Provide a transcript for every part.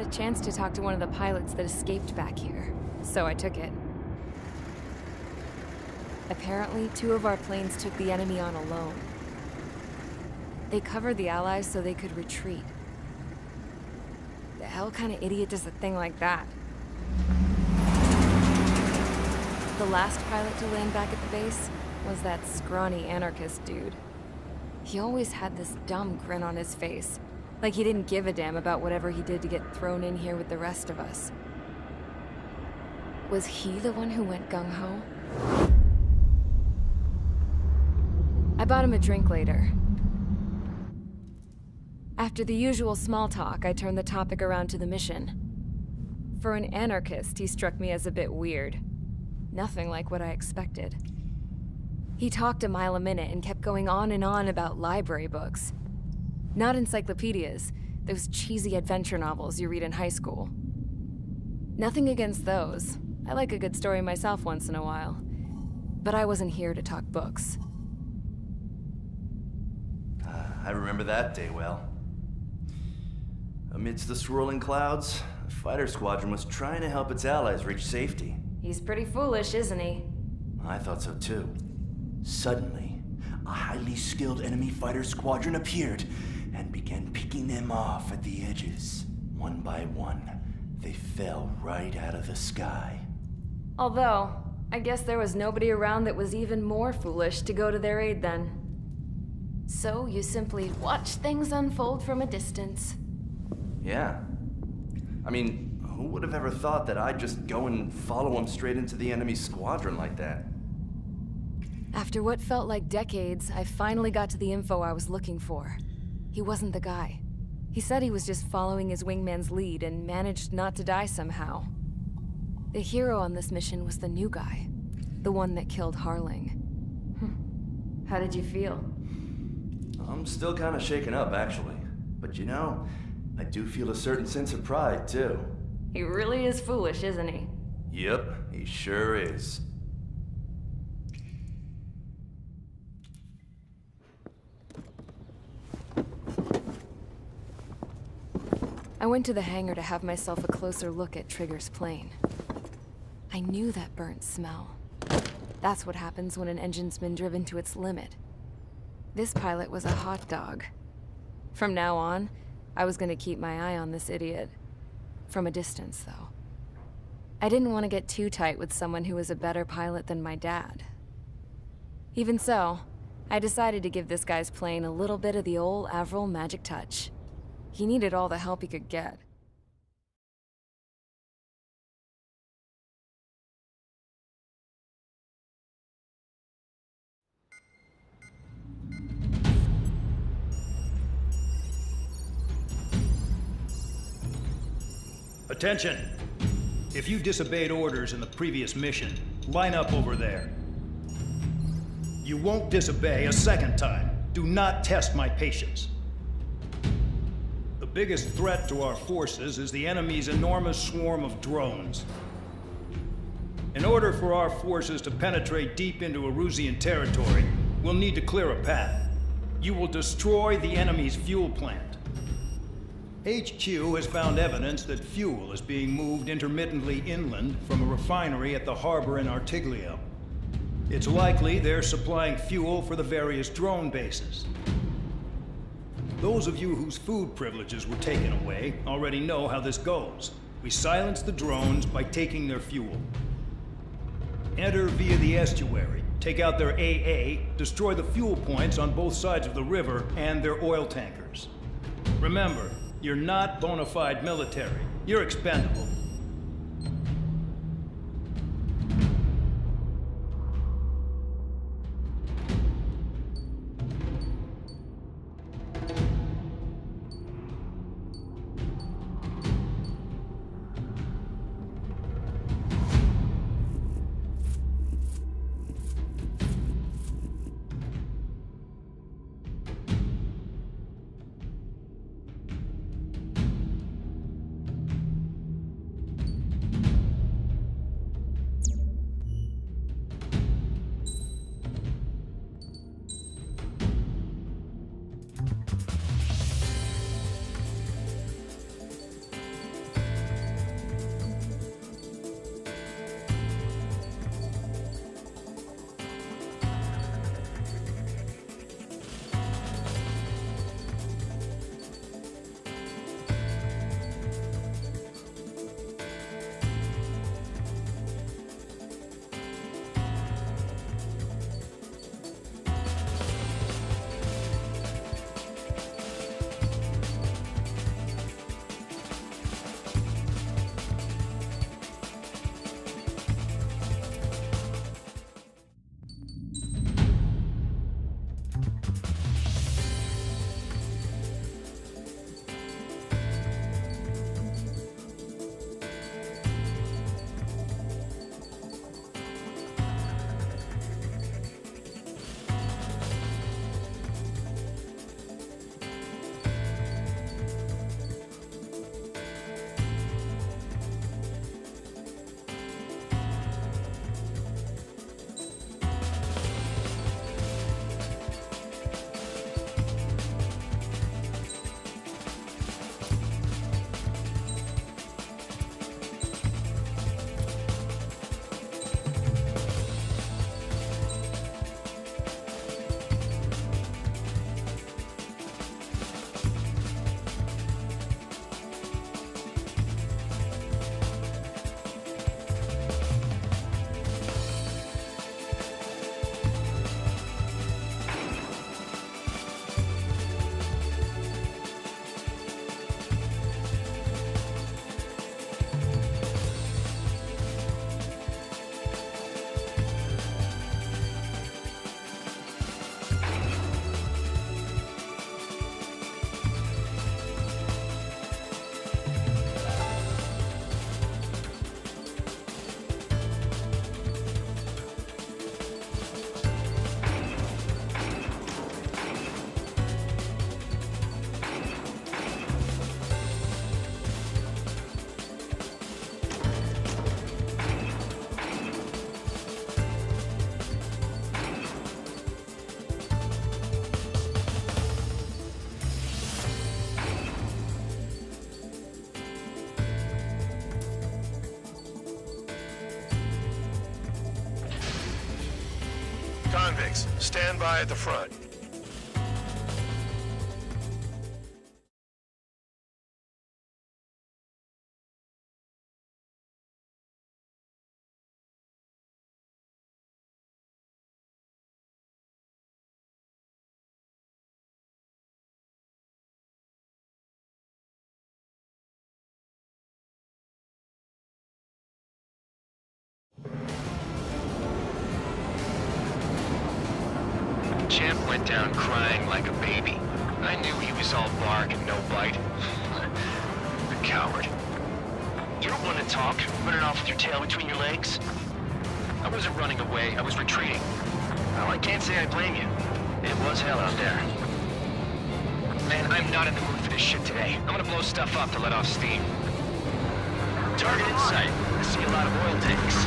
had a chance to talk to one of the pilots that escaped back here, so I took it. Apparently, 2 of our planes took the enemy on alone. They covered the Allies so they could retreat. The hell kind of idiot does a thing like that? The last pilot to land back at the base was that scrawny anarchist dude. He always had this dumb grin on his face, like he didn't give a damn about whatever he did to get thrown in here with the rest of us. Was he the one who went gung-ho? I bought him a drink later. After the usual small talk, I turned the topic around to the mission. For an anarchist, he struck me as a bit weird. Nothing like what I expected. He talked a mile a minute and kept going on and on about library books. Not encyclopedias, those cheesy adventure novels you read in high school. Nothing against those. I like a good story myself once in a while. But I wasn't here to talk books. I remember that day well. Amidst the swirling clouds, the fighter squadron was trying to help its allies reach safety. He's pretty foolish, isn't he? I thought so too. Suddenly, a highly skilled enemy fighter squadron appeared and began picking them off at the edges. One by one, they fell right out of the sky. Although, I guess there was nobody around that was even more foolish to go to their aid then. So you simply watch things unfold from a distance. Yeah. I mean, who would have ever thought that I'd just go and follow him straight into the enemy squadron like that? After what felt like decades, I finally got to the info I was looking for. He wasn't the guy. He said he was just following his wingman's lead and managed not to die somehow. The hero on this mission was the new guy. The one that killed Harling. How did you feel? I'm still kind of shaken up, actually. But you know, I do feel a certain sense of pride, too. He really is foolish, isn't he? Yep, he sure is. I went to the hangar to have myself a closer look at Trigger's plane. I knew that burnt smell. That's what happens when an engine's been driven to its limit. This pilot was a hot dog. From now on, I was gonna keep my eye on this idiot. From a distance, though. I didn't want to get too tight with someone who was a better pilot than my dad. Even so, I decided to give this guy's plane a little bit of the old Avril magic touch. He needed all the help he could get. Attention! If you disobeyed orders in the previous mission, line up over there. You won't disobey a second time. Do not test my patience. The biggest threat to our forces is the enemy's enormous swarm of drones. In order for our forces to penetrate deep into Erusian territory, we'll need to clear a path. You will destroy the enemy's fuel plant. HQ has found evidence that fuel is being moved intermittently inland from a refinery at the harbor in Artiglio. It's likely they're supplying fuel for the various drone bases. Those of you whose food privileges were taken away already know how this goes. We silence the drones by taking their fuel. Enter via the estuary, take out their AA, destroy the fuel points on both sides of the river and their oil tankers. Remember, you're not bona fide military. You're expendable. Convicts, stand by at the front. Champ went down crying like a baby. I knew he was all bark and no bite. The coward. You don't want to talk, running off with your tail between your legs? I wasn't running away, I was retreating. Well, I can't say I blame you. It was hell out there. Man, I'm not in the mood for this shit today. I'm gonna blow stuff up to let off steam. Target in sight. I see a lot of oil tanks.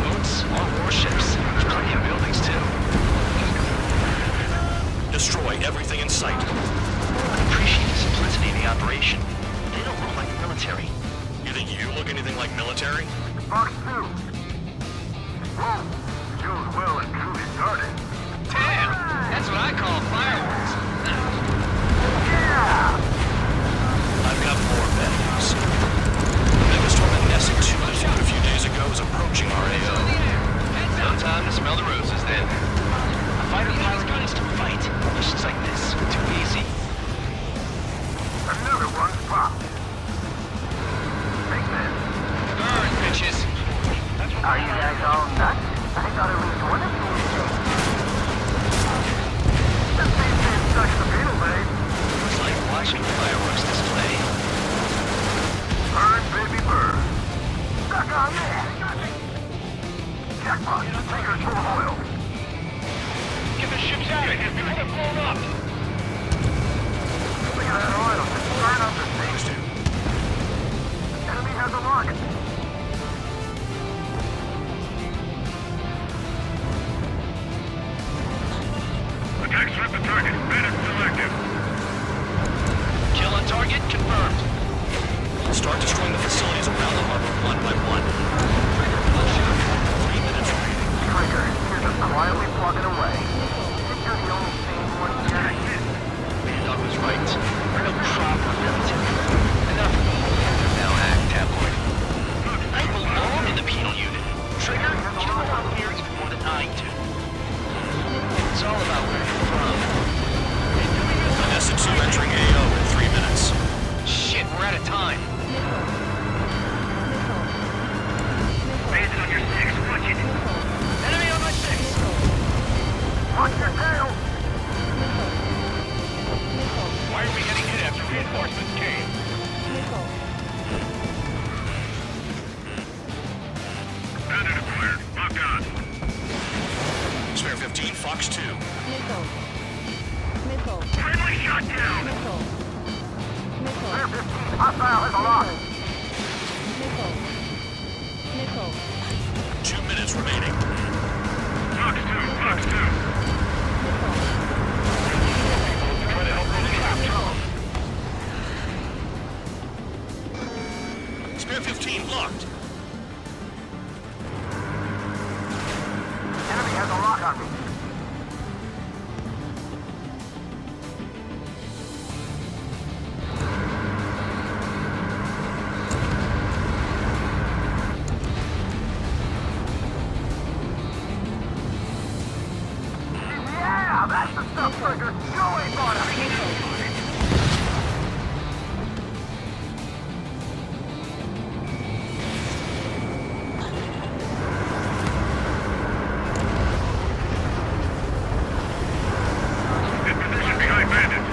Boats, all warships. There's plenty of buildings, too. Destroy everything in sight. I appreciate the simplicity of the operation. They don't look like the military. You think you look anything like military? Fox 2. Whoa. Show's well and truly started. Damn! That's what I call fireworks. Yeah! I've got more bad news. The biggest one in Nessie 2 that flew a few days ago is approaching our AO. No time to smell the roses, then. A fighter pilot needs to fight. Missions like this are too easy. Another one's popped. Take this. Burn, bitches! Are you guys all nuts? I thought at least one of you was safe. This thing didn't touch the beetle, babe. It's like watching a fireworks display. Burn, baby, burn. Stuck on there. Jackpot. Tankers full of oil. Get the ships out of here before they're blown up! Look at that oil. Just burn up the thing. Enemy has a rocket. Attack strip the target. Bandit selective. Kill on target confirmed. Start destroying the facilities around the harbor one by one. 3 minutes remaining. Trigger, you're just quietly plugging away. You're the only sane one here. Dog was right. We're no proper military. Enough of the whole now act tabloid. I belong in the penal unit. Trigger, you belong here even more than I do. It's all about where you're from. Vanessa 2 entering AO in 3 minutes. Shit, we're out of time. Hands on your six, watch it. Enemy on my six. Watch your tail. Why are we getting hit after reinforcements came? Bandit acquired. Locked on. Spare 15, Fox 2. Friendly shot down. Spare 15, hostile has a lock. 2 minutes remaining. Fox 2, Fox 2. Try to help roll the trap. Spare 15 blocked. Enemy has a lock on me. Yeah, that's the stuff, Trigger. You ain't gonna in position behind bandits.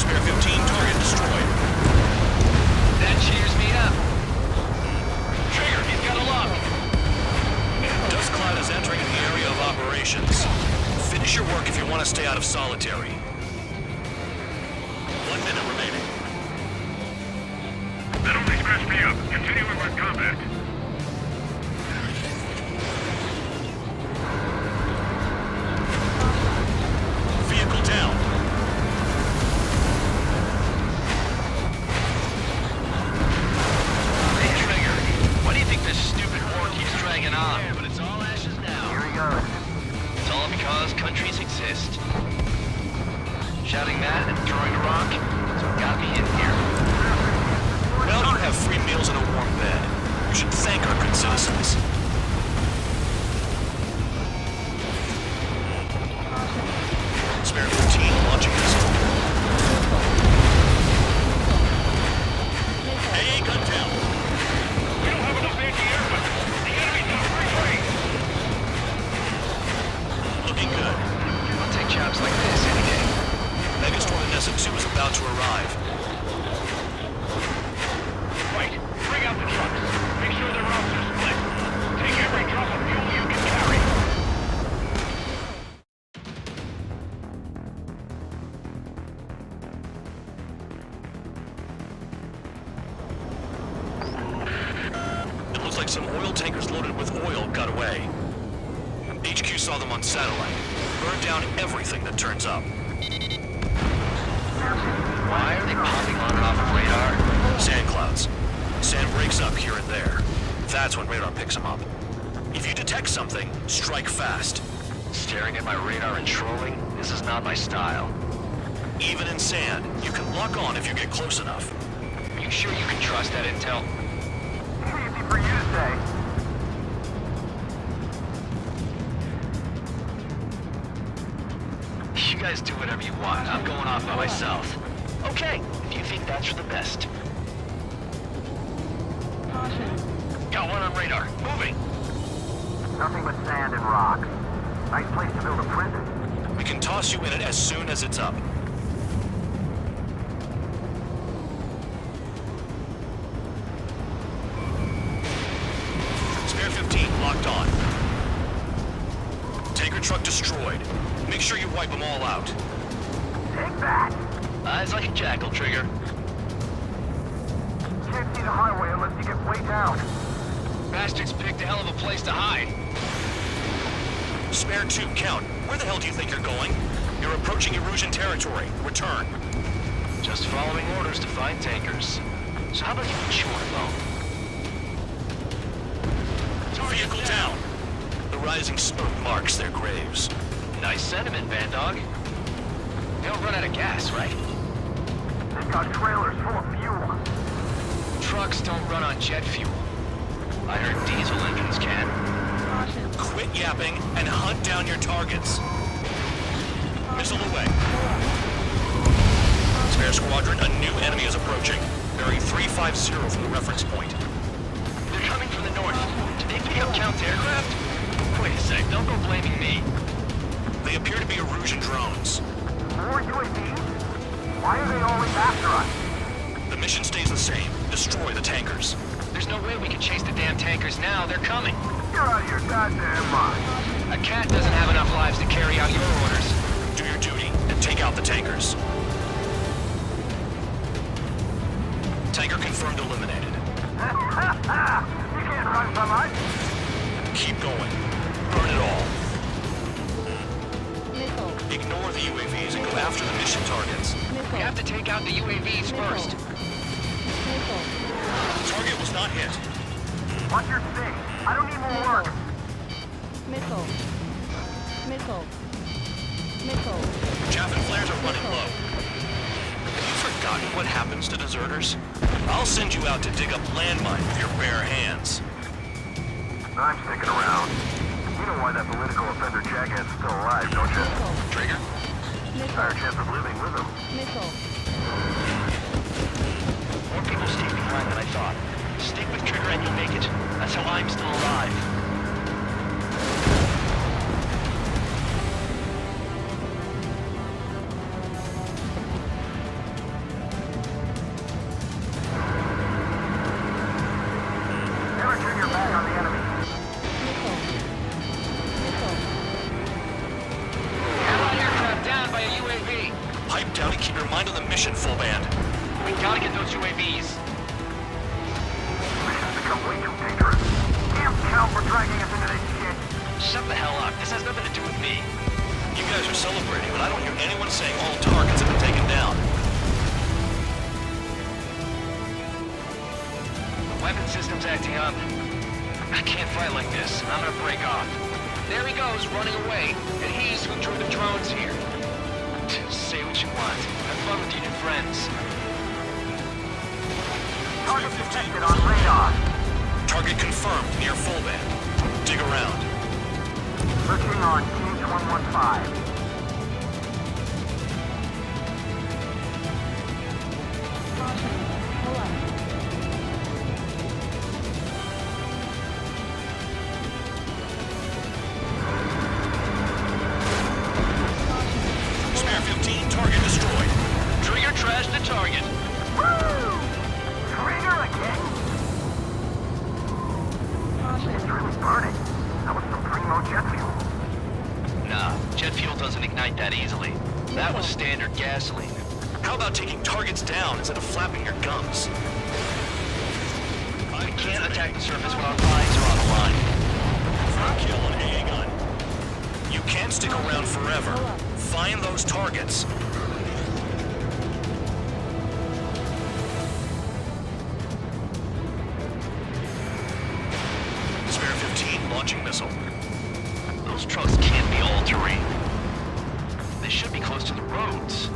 Spare 15, target destroyed. That cheers me up. Trigger, he's got a lock. Dust cloud is entering the area of operations. Finish your work if you want to stay out of solitary. 1 minute remaining. That only scratched me up. Continuing with combat. Vehicle down. Hey, Trigger, why do you think this stupid war keeps dragging on? But it's all ashes now. Here he goes. road. It's all because countries exist. Shouting that and throwing a rock is what got me in here. Well, you have free meals and a warm bed. You should thank our good citizens. Spare 15 launching missile. Hey, gun down. We don't have enough anti-air weapons. The enemy's not free. Looking good. I'll take jobs like this any day. Megastorm and Nessa 2 is about to arrive. Right, bring out the trucks. Make sure their routes are split. Take every drop of fuel you can carry. It looks like some oil tankers loaded with oil got away. HQ saw them on satellite. Burned down everything that turns up. Why are they popping on and off of radar? Sand clouds. Sand breaks up here and there. That's when radar picks them up. If you detect something, strike fast. Staring at my radar and trolling? This is not my style. Even in sand, you can lock on if you get close enough. Are you sure you can trust that intel? Easy for you to say. You guys do whatever you want. I'm going off by myself. Okay, if you think that's for the best. Got one on radar. Moving. Nothing but sand and rocks. Nice place to build a prison. We can toss you in it as soon as it's up. Spare 15 locked on. Tanker truck destroyed. Make sure you wipe them all out. Take that. Eyes like a jackal, Trigger. Can't see the highway unless you get way down. Bastards picked a hell of a place to hide. Spare 2, count. Where the hell do you think you're going? You're approaching Erusian territory. Return. Just following orders to find tankers. So how about you chew on a bone? Vehicle down. The rising smoke marks their graves. Nice sentiment, Band Dog. They don't run out of gas, right? They've got trailers full of fuel. Trucks don't run on jet fuel. I heard diesel engines can. Quit yapping and hunt down your targets. Missile away. Spare Squadron, a new enemy is approaching. Bearing 350 from the reference point. They're coming from the north. Did they pick up Count's aircraft? Wait a sec, don't go blaming me. They appear to be Erusian drones. More UAVs? Why are they always after us? The mission stays the same. Destroy the tankers. There's no way we can chase the damn tankers now. They're coming. You're out of your goddamn mind. A cat doesn't have enough lives to carry out your orders. Do your duty and take out the tankers. Tanker confirmed eliminated. You can't run from us. Keep going. Burn it all. Ignore the UAVs and go after the mission targets. We have to take out the UAVs first. Target was not hit. Watch your six. I don't need more work. Missile. Missile. Missile. Chaff and flares are running low. Have you forgotten what happens to deserters? I'll send you out to dig up landmines with your bare hands. I'm sticking around. You know why that political offender jackass is still alive, don't you? Trigger? Higher chance of living with him. Missile. More people stay behind than I thought. Stick with Trigger and you'll make it. That's how I'm still alive. Never turn your back on the enemy. Missile. Missile. Allied aircraft down by a UAV. Pipe down and keep your mind on the mission, full band. We gotta get those UAVs. Mission's become way too dangerous. Damn Cal for dragging us into this shit. Shut the hell up. This has nothing to do with me. You guys are celebrating, but I don't hear anyone saying all targets have been taken down. The weapon system's acting up. I can't fight like this. I'm gonna break off. There he goes, running away. And he's who drew the drones here. Say what you want. Have fun with your new friends. Target detected on radar. Target confirmed near full band. Dig around. Searching on Cage 115. Caution. Pull up. Spare 15, target destroyed. Trigger trashed the target. Woo! Trigger again? Caution. It's really burning. That was some primo jet fuel. Nah, jet fuel doesn't ignite that easily. That was standard gasoline. How about taking targets down instead of flapping your gums? We can't attack the surface when our lives are on the line. For kill an AA gun. You can't stick around forever. Find those targets. Spare 15, launching missile. Those trucks can't be all terrain. They should be close to the roads.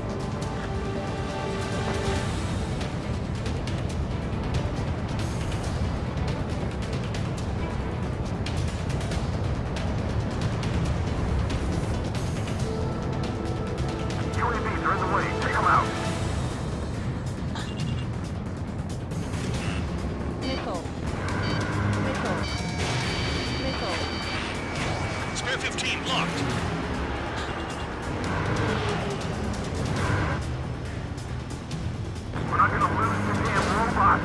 UAVs are in the way. Take them out. Missile. Missile. Missile. Spare 15, locked. We're not gonna lose the damn robot.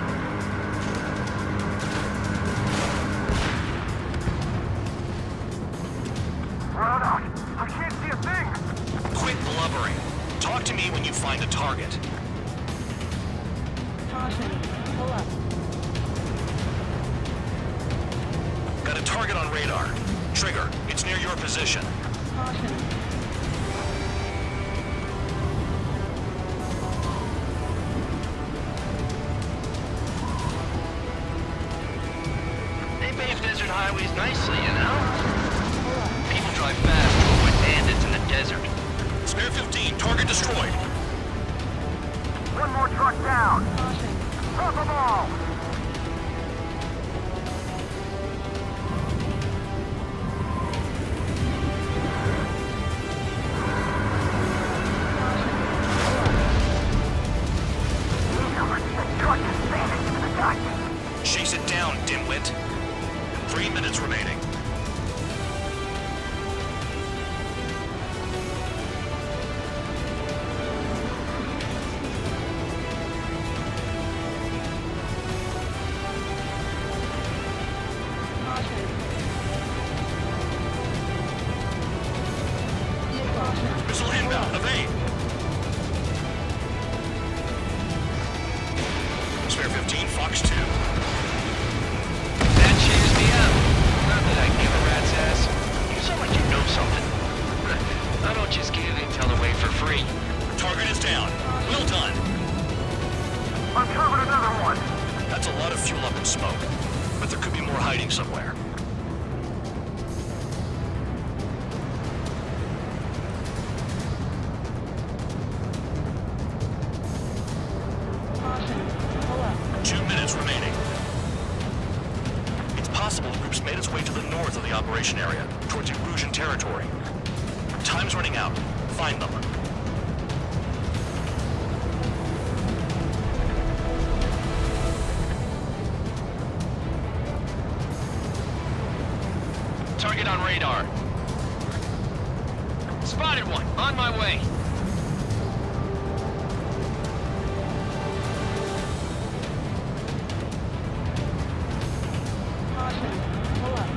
Run out. I can't see a thing. Quit blubbering. Talk to me when you find a target. Caution. Pull up. Got a target on radar. Trigger, it's near your position. Caution. They pave desert highways nicely, you know? Pull up. People drive fast to avoid bandits in the desert. Spare 15, target destroyed. One more truck down. Caution. Drop them all. The truck is standing into the dust. Chase it down, dimwit. 3 minutes remaining. Caution. Missile. Missile inbound, evade. Spare 15, Fox 2. That cheers me up. Not that I give a rat's ass. You sound like you know something. I don't just give intel away for free. Target is down. Well done. Uncovered another one. That's a lot of fuel up in smoke. But there could be more hiding somewhere. Caution. Pull up. 2 minutes remaining. It's possible the group's made its way to the north of the operation area, towards Erusian territory. Time's running out. Find them. Target on radar. Spotted one. On my way. Caution. Pull up.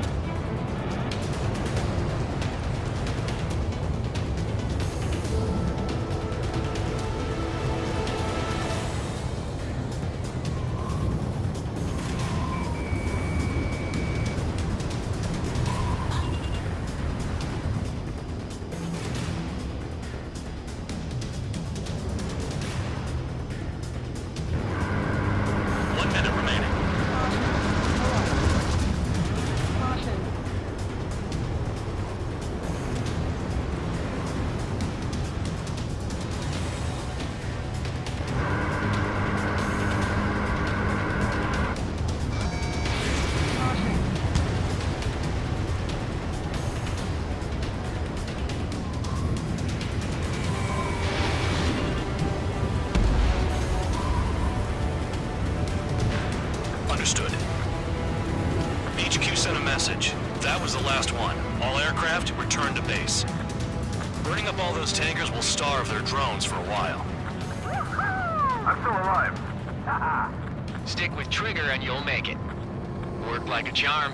bridge. That was the last one. All aircraft, return to base. Burning up all those tankers will starve their drones for a while. I'm still alive. Stick with Trigger and you'll make it. Worked like a charm.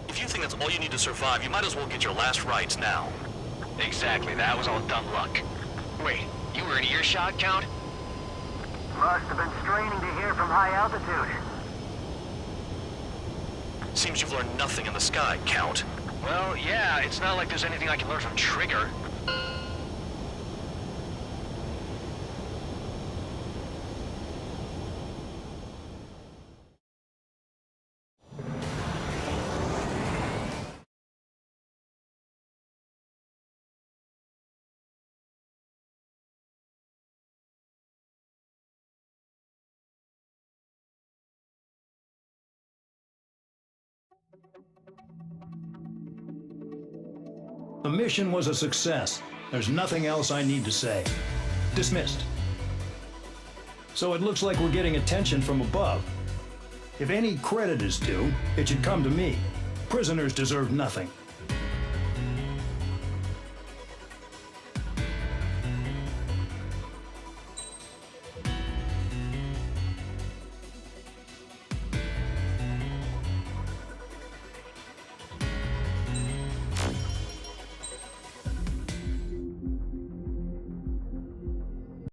If you think that's all you need to survive, you might as well get your last rites now. Exactly, that was all dumb luck. Wait, you were in earshot, Count? Must have been straining to hear from high altitude. Seems you've learned nothing in the sky, Count. Well, yeah, it's not like there's anything I can learn from Trigger. The mission was a success. There's nothing else I need to say. Dismissed. So it looks like we're getting attention from above. If any credit is due, it should come to me. Prisoners deserve nothing.